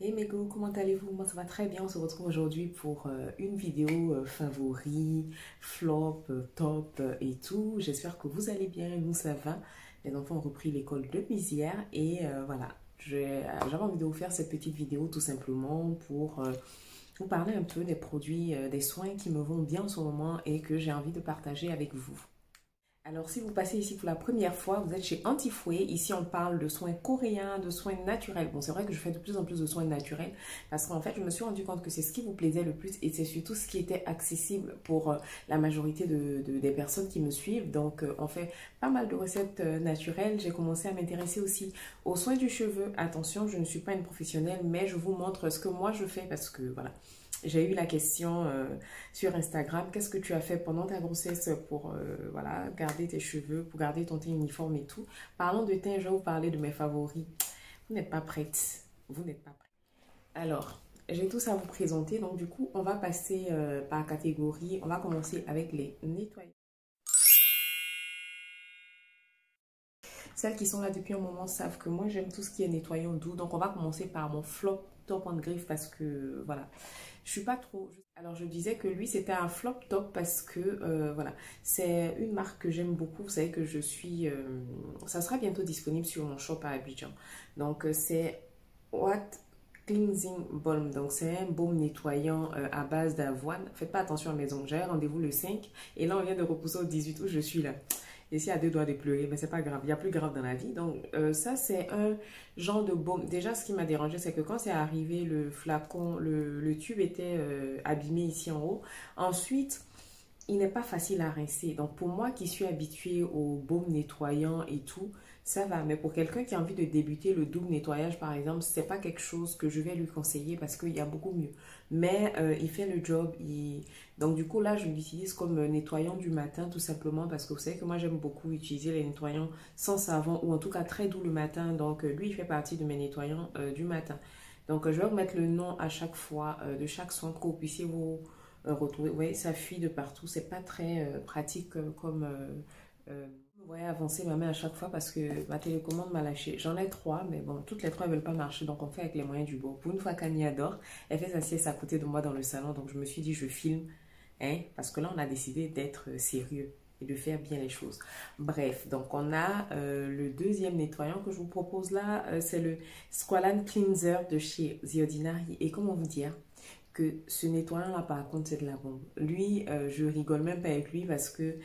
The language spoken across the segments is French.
Hey Mego, comment allez-vous? Moi ça va très bien, on se retrouve aujourd'hui pour une vidéo favori, flop, top et tout. J'espère que vous allez bien, nous ça va. Les enfants ont repris l'école depuis hier et voilà, j'avais envie de vous faire cette petite vidéo tout simplement pour vous parler un peu des produits, des soins qui me vont bien en ce moment et que j'ai envie de partager avec vous. Alors, si vous passez ici pour la première fois, vous êtes chez Antifouet. Ici, on parle de soins coréens, de soins naturels. Bon, c'est vrai que je fais de plus en plus de soins naturels parce qu'en fait, je me suis rendu compte que c'est ce qui vous plaisait le plus et c'est surtout ce qui était accessible pour la majorité des personnes qui me suivent. Donc, on fait pas mal de recettes naturelles. J'ai commencé à m'intéresser aussi aux soins du cheveu. Attention, je ne suis pas une professionnelle, mais je vous montre ce que moi je fais parce que voilà. J'ai eu la question sur Instagram, qu'est-ce que tu as fait pendant ta grossesse pour voilà, garder tes cheveux, pour garder ton teint uniforme et tout. Parlons de teint, je vais vous parler de mes favoris. Vous n'êtes pas prête, vous n'êtes pas prête. Alors, j'ai tout ça à vous présenter, donc du coup, on va passer par catégorie. On va commencer avec les nettoyants. Celles qui sont là depuis un moment savent que moi, j'aime tout ce qui est nettoyant doux. Donc, on va commencer par mon flop top en griffe parce que, voilà, je suis pas trop... Alors, je disais que lui, c'était un flop top parce que, voilà, c'est une marque que j'aime beaucoup. Vous savez que je suis... ça sera bientôt disponible sur mon shop à Abidjan. Donc, c'est What Cleansing Balm. Donc, c'est un baume nettoyant à base d'avoine. Faites pas attention à mes ongles. J'ai rendez-vous le 5. Et là, on vient de repousser au 18 août. Je suis là. Ici, à deux doigts de pleurer, mais c'est pas grave. Il y a plus grave dans la vie. Donc, ça, c'est un genre de baume. Déjà, ce qui m'a dérangé, c'est que quand c'est arrivé, le flacon, le tube était abîmé ici en haut. Ensuite, il n'est pas facile à rincer. Donc, pour moi qui suis habituée au baume nettoyant et tout, ça va. Mais pour quelqu'un qui a envie de débuter le double nettoyage, par exemple, c'est pas quelque chose que je vais lui conseiller parce qu'il y a beaucoup mieux. Mais il fait le job. Donc, du coup, là, je l'utilise comme nettoyant du matin, tout simplement parce que vous savez que moi, j'aime beaucoup utiliser les nettoyants sans savon ou en tout cas très doux le matin. Donc, lui, il fait partie de mes nettoyants du matin. Donc, je vais vous mettre le nom à chaque fois de chaque soin pour que vous puissiez retrouver. Vous voyez, ça fuit de partout. C'est pas très pratique comme... ouais, avancer ma main à chaque fois parce que ma télécommande m'a lâché. J'en ai trois, mais bon, toutes les trois ne veulent pas marcher. Donc, on fait avec les moyens du bord. Pour une fois qu'Annie adore, elle fait sa sieste à côté de moi dans le salon. Donc, je me suis dit, je filme. Hein, parce que là, on a décidé d'être sérieux et de faire bien les choses. Bref, donc on a le deuxième nettoyant que je vous propose là. C'est le Squalane Cleanser de chez The Ordinary. Et comment vous dire que ce nettoyant-là, par contre, c'est de la bombe. Lui, je rigole même pas avec lui parce que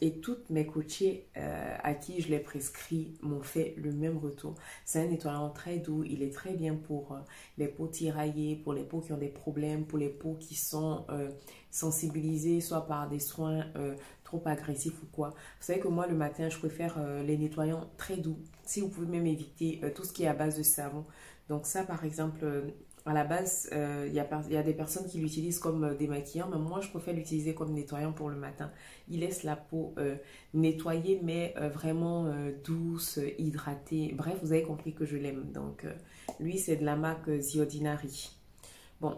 et toutes mes coachées à qui je l'ai prescrit m'ont fait le même retour. C'est un nettoyant très doux. Il est très bien pour les peaux tiraillées, pour les peaux qui ont des problèmes, pour les peaux qui sont sensibilisées, soit par des soins trop agressifs ou quoi. Vous savez que moi, le matin, je préfère les nettoyants très doux. Si vous pouvez même éviter tout ce qui est à base de savon. Donc ça, par exemple... à la base, il y a des personnes qui l'utilisent comme démaquillant, mais moi, je préfère l'utiliser comme nettoyant pour le matin. Il laisse la peau nettoyée, mais vraiment douce, hydratée. Bref, vous avez compris que je l'aime. Donc, lui, c'est de la marque The Ordinary. Bon,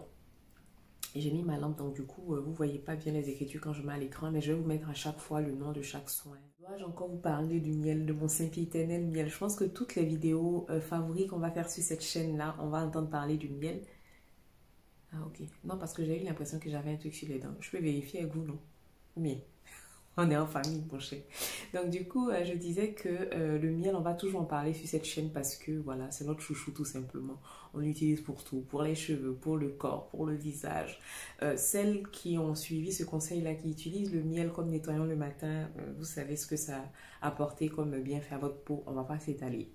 j'ai mis ma lampe, donc du coup, vous ne voyez pas bien les écritures quand je mets à l'écran, mais je vais vous mettre à chaque fois le nom de chaque soin. Dois-je encore vous parler du miel, de mon Saint-Éternel miel? Je pense que toutes les vidéos favoris qu'on va faire sur cette chaîne-là, on va entendre parler du miel. Ah, ok. Non, parce que j'ai eu l'impression que j'avais un truc sur les dents. Je peux vérifier avec vous, non? Miel. On est en famille, mon cher. Donc, du coup, je disais que le miel, on va toujours en parler sur cette chaîne parce que, voilà, c'est notre chouchou, tout simplement. On l'utilise pour tout, pour les cheveux, pour le corps, pour le visage. Celles qui ont suivi ce conseil-là, qui utilisent le miel comme nettoyant le matin, vous savez ce que ça a apporté comme bienfait à votre peau. On va pas s'étaler.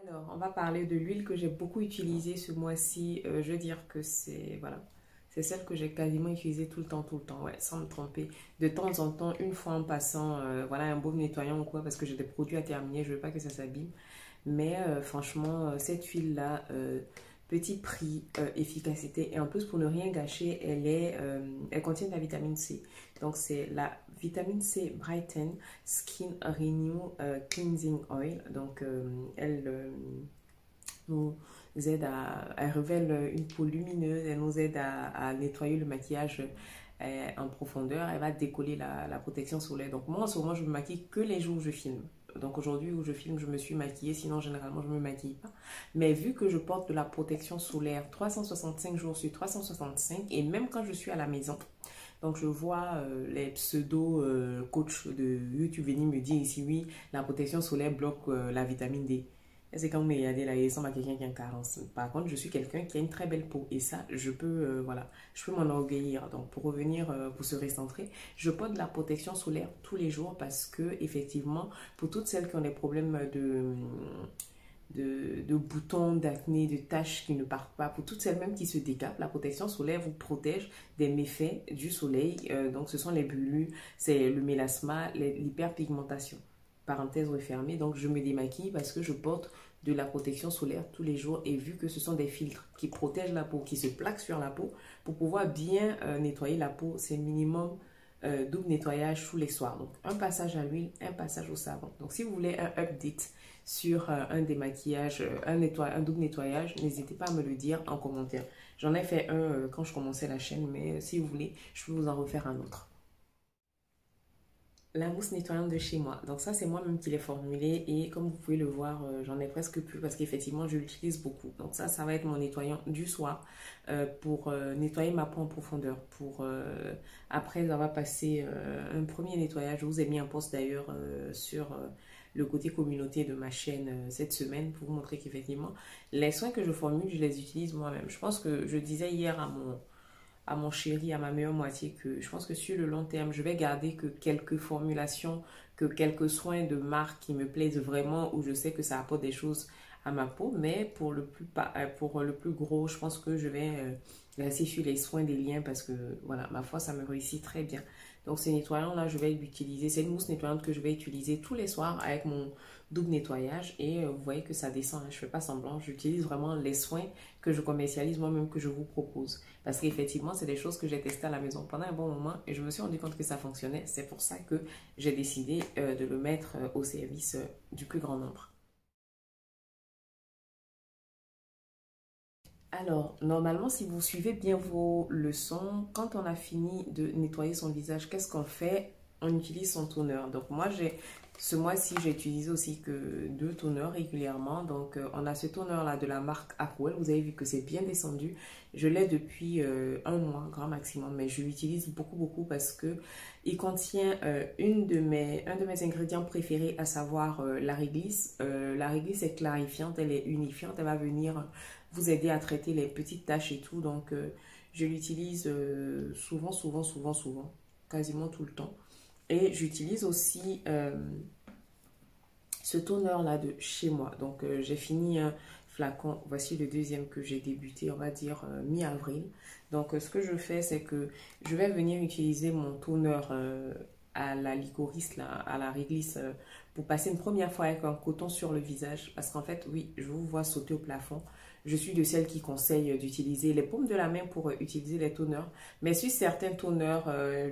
Alors, on va parler de l'huile que j'ai beaucoup utilisée ce mois-ci. Je veux dire que c'est, voilà, c'est celle que j'ai quasiment utilisée tout le temps, ouais, sans me tromper. De temps en temps, une fois en passant, voilà, un baume nettoyant ou quoi, parce que j'ai des produits à terminer, je veux pas que ça s'abîme. Mais franchement, cette huile-là, petit prix, efficacité. Et en plus, pour ne rien gâcher, elle contient de la vitamine C. Donc, c'est la vitamine C Brighten Skin Renew Cleansing Oil. Donc, elle nous aide elle révèle une peau lumineuse. Elle nous aide à nettoyer le maquillage en profondeur. Elle va décoller la protection solaire. Donc, moi, en ce moment, je me maquille que les jours où je filme. Donc aujourd'hui où je filme, je me suis maquillée. Sinon, généralement, je ne me maquille pas. Mais vu que je porte de la protection solaire 365 jours sur 365, et même quand je suis à la maison, donc je vois les pseudo-coachs de YouTube venir me dire ici, oui, la protection solaire bloque la vitamine D. Et c'est quand vous me regardez là, il ressemble à quelqu'un qui a une carence. Par contre, je suis quelqu'un qui a une très belle peau. Et ça, je peux, voilà, je peux m'en enorgueillir. Donc, pour revenir, pour se recentrer, je porte de la protection solaire tous les jours parce que, effectivement, pour toutes celles qui ont des problèmes de boutons, d'acné, de taches qui ne partent pas, pour toutes celles même qui se décapent, la protection solaire vous protège des méfaits du soleil. Donc, ce sont les brûlures, c'est le mélasma, l'hyperpigmentation. Parenthèse refermée, donc je me démaquille parce que je porte de la protection solaire tous les jours et vu que ce sont des filtres qui protègent la peau, qui se plaquent sur la peau, pour pouvoir bien nettoyer la peau, c'est minimum double nettoyage tous les soirs. Donc un passage à l'huile, un passage au savon. Donc si vous voulez un update sur un démaquillage, un double nettoyage, n'hésitez pas à me le dire en commentaire. J'en ai fait un quand je commençais la chaîne, mais si vous voulez, je peux vous en refaire un autre. La mousse nettoyante de chez moi. Donc ça, c'est moi-même qui l'ai formulée et comme vous pouvez le voir, j'en ai presque plus parce qu'effectivement, je l'utilise beaucoup. Donc ça va être mon nettoyant du soir pour nettoyer ma peau en profondeur. Après avoir passé un premier nettoyage, je vous ai mis un post d'ailleurs sur le côté communauté de ma chaîne cette semaine pour vous montrer qu'effectivement, les soins que je formule, je les utilise moi-même. Je pense que je disais hier à mon chéri, à ma meilleure moitié, que je pense que sur le long terme, je vais garder que quelques formulations, que quelques soins de marque qui me plaisent vraiment, où je sais que ça apporte des choses à ma peau, mais pour le plus gros, je pense que je vais rester sur les soins des liens parce que, voilà, ma foi, ça me réussit très bien. Donc, ce nettoyant-là, je vais l'utiliser. C'est une mousse nettoyante que je vais utiliser tous les soirs avec mon double nettoyage et vous voyez que ça descend, hein, je ne fais pas semblant, j'utilise vraiment les soins que je commercialise moi-même, que je vous propose. Parce qu'effectivement, c'est des choses que j'ai testées à la maison pendant un bon moment et je me suis rendu compte que ça fonctionnait. C'est pour ça que j'ai décidé de le mettre au service du plus grand nombre. Alors, normalement, si vous suivez bien vos leçons, quand on a fini de nettoyer son visage, qu'est-ce qu'on fait? On utilise son toner. Donc, moi, ce mois-ci, j'ai utilisé aussi que 2 toners régulièrement. Donc, on a ce toner-là de la marque Aquel. Vous avez vu que c'est bien descendu. Je l'ai depuis un mois, grand maximum. Mais je l'utilise beaucoup, beaucoup parce que il contient un de mes ingrédients préférés, à savoir la réglisse. La réglisse est clarifiante, elle est unifiante. Elle va venir vous aider à traiter les petites taches et tout. Donc, je l'utilise souvent, quasiment tout le temps. Et j'utilise aussi ce toner-là de chez moi. Donc, j'ai fini un flacon. Voici le deuxième que j'ai débuté, on va dire, mi-avril. Donc, ce que je fais, c'est que je vais venir utiliser mon toner à la licorice, là, à la réglisse, pour passer une première fois avec un coton sur le visage. Parce qu'en fait, oui, je vous vois sauter au plafond. Je suis de celles qui conseillent d'utiliser les paumes de la main pour utiliser les toners. Mais sur certains toners,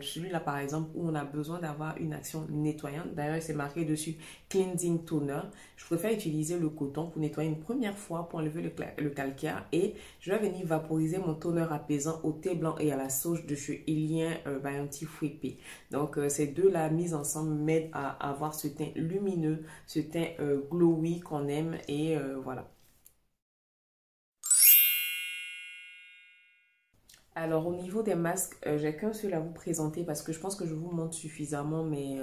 celui-là par exemple, où on a besoin d'avoir une action nettoyante, d'ailleurs c'est marqué dessus Cleansing Toner, je préfère utiliser le coton pour nettoyer une première fois, pour enlever le calcaire. Et je vais venir vaporiser mon toner apaisant au thé blanc et à la sauge de chez Ilien Bounty Fouépé. Donc ces deux-là mis ensemble m'aident à avoir ce teint lumineux, ce teint glowy qu'on aime et voilà. Alors au niveau des masques, j'ai qu'un seul à vous présenter parce que je pense que je vous montre suffisamment mes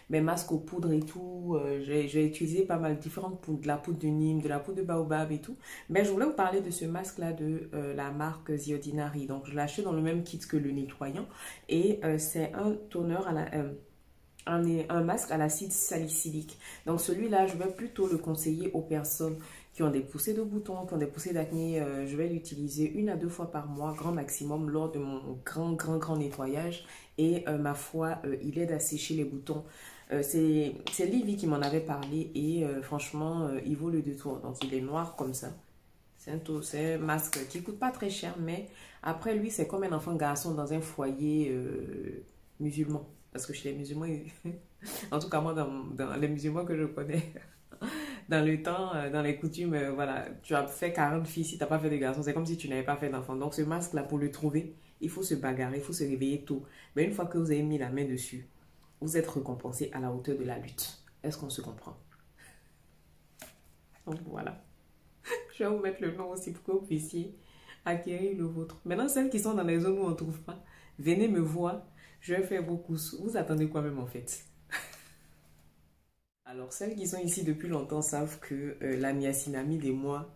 masques aux poudres et tout. J'ai utilisé pas mal différentes poudres, de la poudre de Nîmes, de la poudre de Baobab et tout. Mais je voulais vous parler de ce masque-là de la marque The Ordinary. Donc je l'ai acheté dans le même kit que le nettoyant et c'est un toner à la... un masque à l'acide salicylique. Donc celui-là, je vais plutôt le conseiller aux personnes qui ont des poussées de boutons, qui ont des poussées d'acné. Je vais l'utiliser 1 à 2 fois par mois, grand maximum, lors de mon grand nettoyage. Et ma foi, il aide à sécher les boutons. C'est Livy qui m'en avait parlé et franchement, il vaut le détour. Donc il est noir comme ça. C'est un masque qui ne coûte pas très cher, mais après lui, c'est comme un enfant garçon dans un foyer musulman. Parce que chez les musulmans, en tout cas moi, dans les musulmans que je connais, dans le temps, dans les coutumes, voilà, tu as fait 40 filles si tu n'as pas fait de garçons. C'est comme si tu n'avais pas fait d'enfant. Donc ce masque-là, pour le trouver, il faut se bagarrer, il faut se réveiller tôt. Mais une fois que vous avez mis la main dessus, vous êtes récompensé à la hauteur de la lutte. Est-ce qu'on se comprend? Donc voilà. Je vais vous mettre le nom aussi pour que vous puissiez acquérir le vôtre. Maintenant, celles qui sont dans les zones où on ne trouve pas, venez me voir. Je vais faire vos courses. Vous attendez quoi même en fait? Alors, celles qui sont ici depuis longtemps savent que la niacinamide et moi,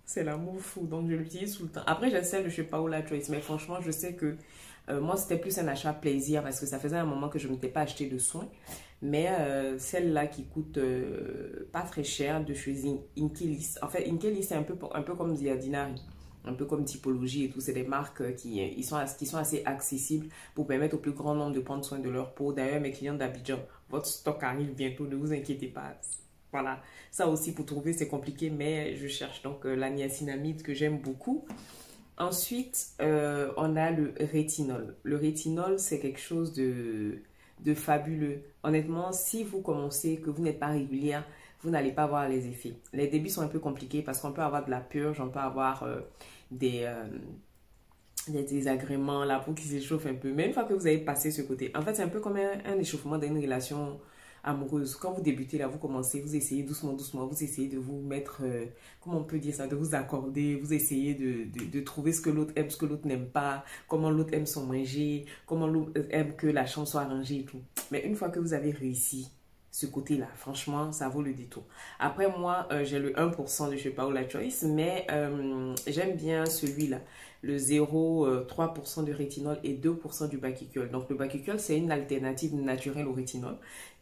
c'est l'amour fou. Donc, je l'utilise tout le temps. Après, j'ai celle de chez Paola Choice. Mais franchement, je sais que moi, c'était plus un achat plaisir parce que ça faisait un moment que je ne m'étais pas acheté de soins. Mais celle-là qui coûte pas très cher de chez Inkelis. En fait, Inkelis, c'est un peu comme Ziadinari. Un peu comme Typologie et tout, c'est des marques qui sont assez accessibles pour permettre au plus grand nombre de prendre soin de leur peau. D'ailleurs, mes clients d'Abidjan, votre stock arrive bientôt, ne vous inquiétez pas. Voilà, ça aussi pour trouver c'est compliqué, mais je cherche donc la niacinamide que j'aime beaucoup. Ensuite, on a le rétinol. Le rétinol, c'est quelque chose de fabuleux. Honnêtement, si vous commencez, que vous n'êtes pas régulière, vous n'allez pas voir les effets. Les débuts sont un peu compliqués parce qu'on peut avoir de la purge, on peut avoir des désagréments, la peau qui s'échauffe un peu. Mais une fois que vous avez passé ce côté, en fait, c'est un peu comme un échauffement d'une relation amoureuse. Quand vous débutez là, vous commencez, vous essayez doucement, doucement, vous essayez de vous mettre, comment on peut dire ça, de vous accorder, vous essayez de trouver ce que l'autre aime, ce que l'autre n'aime pas, comment l'autre aime son manger, comment l'autre aime que la chambre soit arrangée et tout. Mais une fois que vous avez réussi ce côté-là, franchement, ça vaut le détour. Après, moi, j'ai le 1% de chez Paola Choice, mais j'aime bien celui-là, le 0,3% de rétinol et 2% du baquicule. Donc, le baquicule, c'est une alternative naturelle au rétinol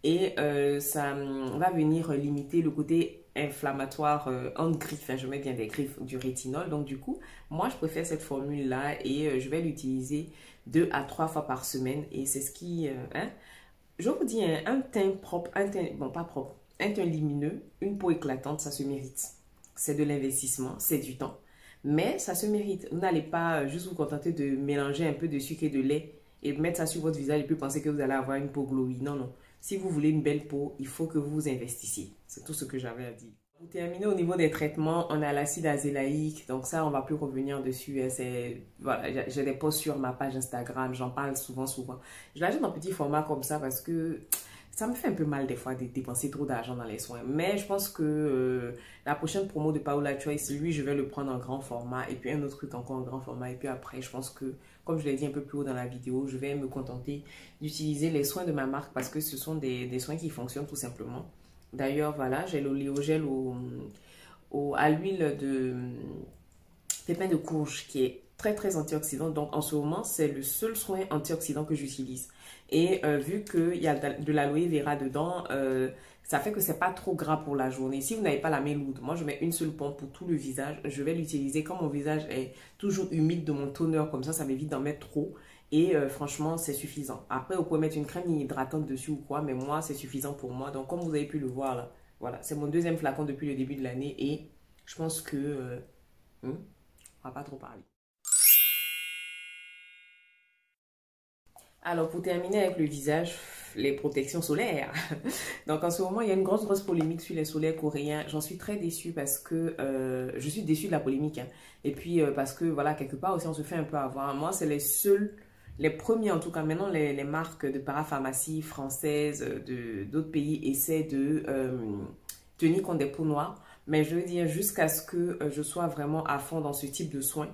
et ça va venir limiter le côté inflammatoire en griffes. Enfin, je mets bien des griffes du rétinol. Donc, du coup, moi, je préfère cette formule-là et je vais l'utiliser 2 à 3 fois par semaine et c'est ce qui... je vous dis, un teint propre, bon pas propre, un teint lumineux, une peau éclatante, ça se mérite. C'est de l'investissement, c'est du temps. Mais ça se mérite. Vous n'allez pas juste vous contenter de mélanger un peu de sucre et de lait et mettre ça sur votre visage et puis penser que vous allez avoir une peau glowy. Non, non. Si vous voulez une belle peau, il faut que vous vous investissiez. C'est tout ce que j'avais à dire. Pour terminer, au niveau des traitements, on a l'acide azélaïque. Donc ça, on ne va plus revenir dessus. Voilà, j'ai des posts sur ma page Instagram. J'en parle souvent, souvent. Je l'achète en petit format comme ça parce que ça me fait un peu mal des fois de dépenser trop d'argent dans les soins. Mais je pense que la prochaine promo de Paola Choice, lui, je vais le prendre en grand format. Et puis un autre truc encore en grand format. Et puis après, je pense que, comme je l'ai dit un peu plus haut dans la vidéo, je vais me contenter d'utiliser les soins de ma marque parce que ce sont des soins qui fonctionnent tout simplement. D'ailleurs, voilà, j'ai l'oléogel à l'huile de pépins de courge qui est très très antioxydant. Donc en ce moment, c'est le seul soin antioxydant que j'utilise. Et vu qu'il y a de l'aloe vera dedans, ça fait que c'est pas trop gras pour la journée. Si vous n'avez pas la main lourde, moi je mets une seule pompe pour tout le visage. Je vais l'utiliser quand mon visage est toujours humide de mon toner, comme ça m'évite d'en mettre trop. Et franchement, c'est suffisant. Après, vous pouvez mettre une crème hydratante dessus ou quoi, mais moi, c'est suffisant pour moi. Donc, comme vous avez pu le voir là, voilà, c'est mon deuxième flacon depuis le début de l'année et je pense que on va pas trop parler. Alors, pour terminer avec le visage, les protections solaires. Donc, en ce moment, il y a une grosse polémique sur les solaires coréens. J'en suis très déçue parce que je suis déçue de la polémique. Hein. Et puis, parce que, voilà, quelque part aussi, on se fait un peu avoir. Moi, c'est les premiers en tout cas. Maintenant, les marques de parapharmacie françaises d'autres pays essaient de tenir compte des peaux noires. Mais je veux dire, jusqu'à ce que je sois vraiment à fond dans ce type de soins.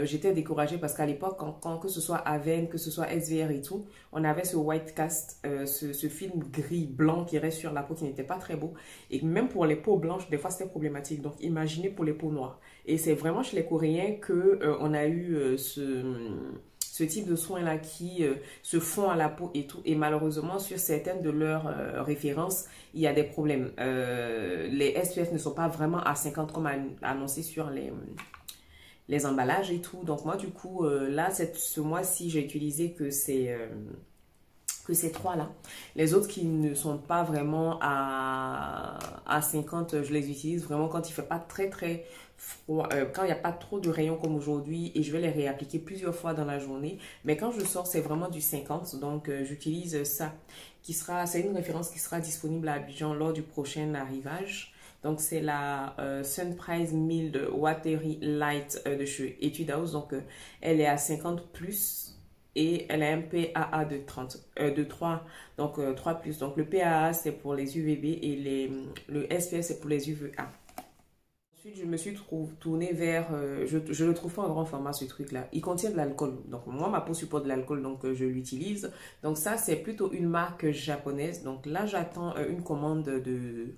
J'étais découragée parce qu'à l'époque, que ce soit Aven, que ce soit SVR et tout, on avait ce white cast, ce film gris-blanc qui reste sur la peau qui n'était pas très beau. Et même pour les peaux blanches, des fois c'était problématique. Donc imaginez pour les peaux noires. Et c'est vraiment chez les Coréens que on a eu ce type de soins-là qui se font à la peau et tout. Et malheureusement, sur certaines de leurs références, il y a des problèmes. Les SPF ne sont pas vraiment à 50 comme annoncé sur les emballages et tout. Donc moi, du coup, là, ce mois-ci, j'ai utilisé que ces trois-là. Les autres qui ne sont pas vraiment à 50, je les utilise vraiment quand il ne fait pas très froid, quand il n'y a pas trop de rayons comme aujourd'hui et je vais les réappliquer plusieurs fois dans la journée. Mais quand je sors, c'est vraiment du 50. Donc, j'utilise ça c'est une référence qui sera disponible à Abidjan lors du prochain arrivage. Donc, c'est la Sunprise Mild Watery Light de chez Etude House. Donc, elle est à 50+. et elle a un PAA de 3, donc 3+. Donc le PAA c'est pour les UVB et le SPF c'est pour les UVA. Ensuite, je me suis tournée vers, je le trouve pas en grand format ce truc-là. Il contient de l'alcool. Donc moi, ma peau supporte de l'alcool, donc je l'utilise. Donc ça, c'est plutôt une marque japonaise. Donc là, j'attends une commande de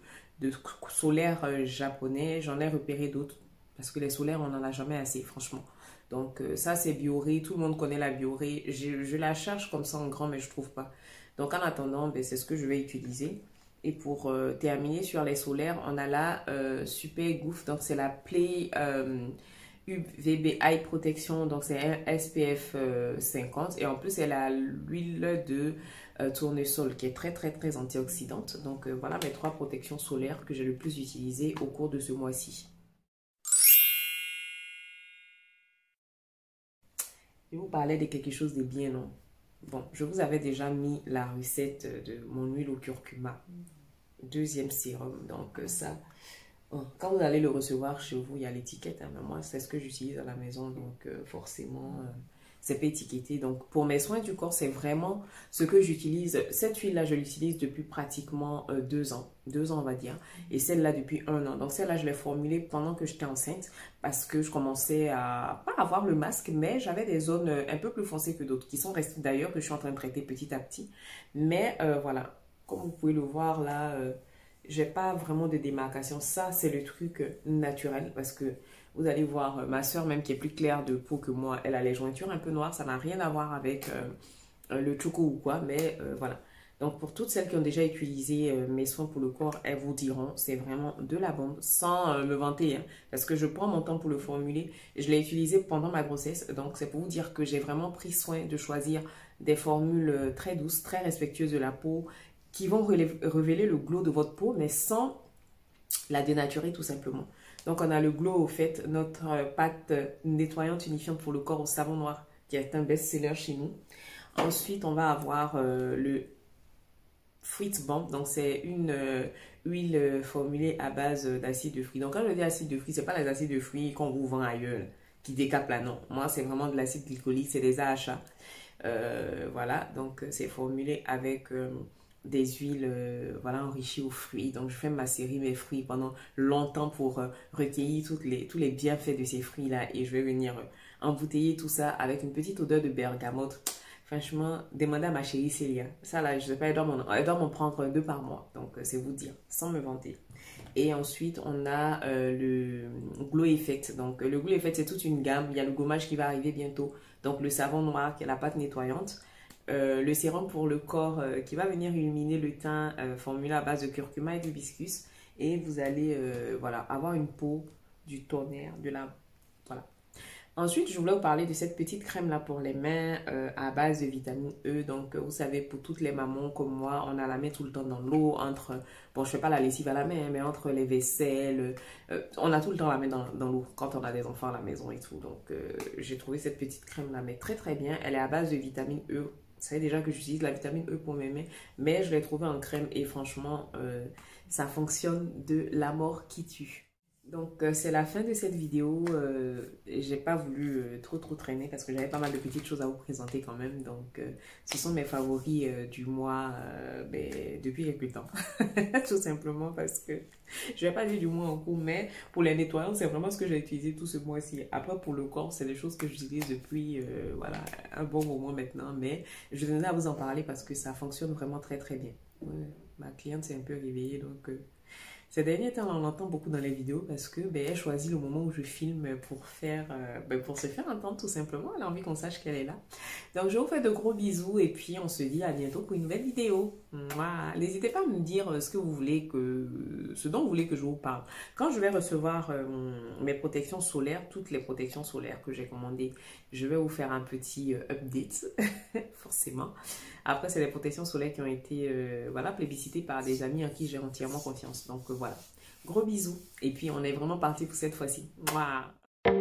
solaire japonais. J'en ai repéré d'autres parce que les solaires, on n'en a jamais assez, franchement. Donc ça, c'est Bioré. Tout le monde connaît la Bioré. Je la cherche comme ça en grand, mais je trouve pas. Donc en attendant, ben, c'est ce que je vais utiliser. Et pour terminer sur les solaires, on a la Super Goof. Donc c'est la Play UVB Eye Protection. Donc c'est un SPF 50. Et en plus, elle a l'huile de tournesol qui est très très très antioxydante. Donc voilà mes 3 protections solaires que j'ai le plus utilisées au cours de ce mois-ci. Je vous parlais de quelque chose de bien, non? Bon, je vous avais déjà mis la recette de mon huile au curcuma. Deuxième sérum, donc ça, quand vous allez le recevoir chez vous, il y a l'étiquette, hein, mais moi, c'est ce que j'utilise à la maison, donc forcément, c'est pas étiqueté. Donc, pour mes soins du corps, c'est vraiment ce que j'utilise. Cette huile-là, je l'utilise depuis pratiquement 2 ans, on va dire, et celle-là depuis 1 an. Donc, celle-là, je l'ai formulée pendant que j'étais enceinte, parce que je commençais à pas avoir le masque, mais j'avais des zones un peu plus foncées que d'autres, qui sont restées d'ailleurs, que je suis en train de traiter petit à petit. Mais voilà, comme vous pouvez le voir là, j'ai pas vraiment de démarcation. Ça, c'est le truc naturel, parce que vous allez voir, ma soeur même qui est plus claire de peau que moi, elle a les jointures un peu noires. Ça n'a rien à voir avec le choco ou quoi, mais voilà. Donc pour toutes celles qui ont déjà utilisé mes soins pour le corps, elles vous diront, c'est vraiment de la bombe, sans me vanter, hein, parce que je prends mon temps pour le formuler. Je l'ai utilisé pendant ma grossesse, donc c'est pour vous dire que j'ai vraiment pris soin de choisir des formules très douces, très respectueuses de la peau, qui vont révéler le glow de votre peau, mais sans la dénaturer tout simplement. Donc on a le glow au fait, notre pâte nettoyante unifiante pour le corps au savon noir, qui est un best-seller chez nous. Ensuite, on va avoir le Fruit Bomb, donc c'est une huile formulée à base d'acide de fruits. Donc quand je dis acide de fruits, c'est pas les acides de fruits qu'on vous vend ailleurs, qui décapent là, non. Moi, c'est vraiment de l'acide glycolique, c'est des AHA. Voilà, donc c'est formulé avec des huiles voilà, enrichies aux fruits. Donc je fais macérer mes fruits pendant longtemps pour recueillir tous les bienfaits de ces fruits-là. Et je vais venir embouteiller tout ça avec une petite odeur de bergamote. Franchement, demandez à ma chérie Célia. Ça là, je sais pas, elle doit m'en prendre 2 par mois. Donc c'est vous dire, sans me vanter. Et ensuite, on a le Glow Effect. Donc, le Glow Effect, c'est toute une gamme. Il y a le gommage qui va arriver bientôt. Donc, le savon noir qui est la pâte nettoyante. Le sérum pour le corps qui va venir illuminer le teint formulé à base de curcuma et d'hibiscus. Et vous allez voilà, avoir une peau du tonnerre, voilà. Ensuite, je voulais vous parler de cette petite crème là pour les mains à base de vitamine E. Donc, vous savez, pour toutes les mamans comme moi, on a la main tout le temps dans l'eau. Bon, je fais pas la lessive à la main, hein, mais entre les vaisselles, on a tout le temps la main dans l'eau quand on a des enfants à la maison et tout. Donc, j'ai trouvé cette petite crème là, mais très très bien. Elle est à base de vitamine E. Vous savez déjà que j'utilise la vitamine E pour mes mains, mais je l'ai trouvée en crème et franchement, ça fonctionne de la mort qui tue. Donc, c'est la fin de cette vidéo. J'ai pas voulu trop traîner parce que j'avais pas mal de petites choses à vous présenter quand même. Donc, ce sont mes favoris du mois depuis quelques temps. Tout simplement parce que je vais pas dire du mois en cours, mais pour les nettoyants, c'est vraiment ce que j'ai utilisé tout ce mois-ci. Après, pour le corps, c'est des choses que j'utilise depuis voilà, un bon moment maintenant. Mais je tenais à vous en parler parce que ça fonctionne vraiment très très bien. Ma cliente s'est un peu réveillée, donc... Ces derniers temps, on l'entend beaucoup dans les vidéos parce que elle choisit le moment où je filme pour se faire entendre tout simplement. Elle a envie qu'on sache qu'elle est là. Donc, je vous fais de gros bisous et puis on se dit à bientôt pour une nouvelle vidéo. N'hésitez pas à me dire ce dont vous voulez que je vous parle. Quand je vais recevoir mes protections solaires, toutes les protections solaires que j'ai commandées, je vais vous faire un petit update, forcément. Après, c'est les protections solaires qui ont été voilà, plébiscitées par des amis en qui j'ai entièrement confiance. Donc voilà, gros bisous. Et puis, on est vraiment parti pour cette fois-ci. Wow.